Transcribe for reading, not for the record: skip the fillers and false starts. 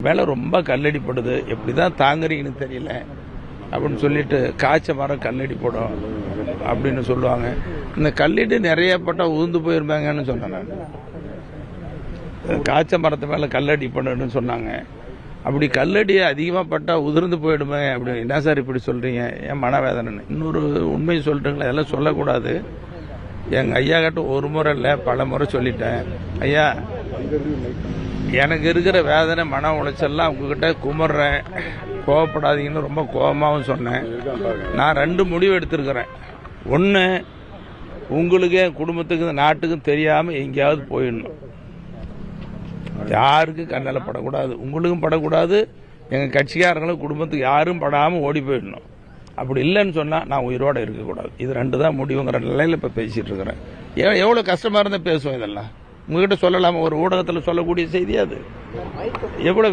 மேலே ரொம்ப கல்லடிப்படுது, எப்படி தான் தாங்குறீங்கன்னு தெரியல அப்படின்னு சொல்லிட்டு காய்ச்ச மரம் கல்லடி போடும் அப்படின்னு சொல்லுவாங்க. இந்த கல்லடி நிறைய பட்டா உதிர்ந்து போயிருப்பாங்கன்னு சொன்னேன் நான். காய்ச்ச மரத்து மேலே கல்லடி பண்ணுன்னு சொன்னாங்க. அப்படி கல்லடி அதிகமாக பட்டா உதிர்ந்து போயிடுமே அப்படி. என்ன சார் இப்படி சொல்கிறீங்க, என் மனவேதனை. இன்னொரு உண்மையை சொல்லிட்டுங்களா, இதெல்லாம் சொல்லக்கூடாது. எங்கள் ஐயா கிட்ட ஒரு முறை இல்லை பல முறை சொல்லிட்டேன். ஐயா, எனக்கு இருக்கிற வேதனை மன உளைச்சல்லாம் உங்ககிட்ட குமர்றேன், கோவப்படாதீங்கன்னு ரொம்ப கோபமாகவும் சொன்னேன். நான் 2 முடிவு எடுத்திருக்கிறேன். ஒன்று, உங்களுக்கு என் குடும்பத்துக்கு நாட்டுக்கும் தெரியாமல் எங்கேயாவது போயிடணும். யாருக்கும் கண்ணில் படக்கூடாது, உங்களுக்கும் படக்கூடாது, எங்கள் கட்சிக்காரங்களும் குடும்பத்துக்கு யாரும் படாமல் ஓடி போயிடணும். அப்படி இல்லைன்னு சொன்னால் நான் உயிரோடு இருக்கக்கூடாது. இது 2 தான் முடிவுங்கிற நிலையில் இப்போ பேசிகிட்டு இருக்கிறேன். எவ்வளோ கஷ்டமாக இருந்தால் பேசுவோம். இதெல்லாம் உங்ககிட்ட சொல்லலாமா? ஒரு ஊடகத்தில் சொல்லக்கூடிய செய்தி அது எவ்வளோ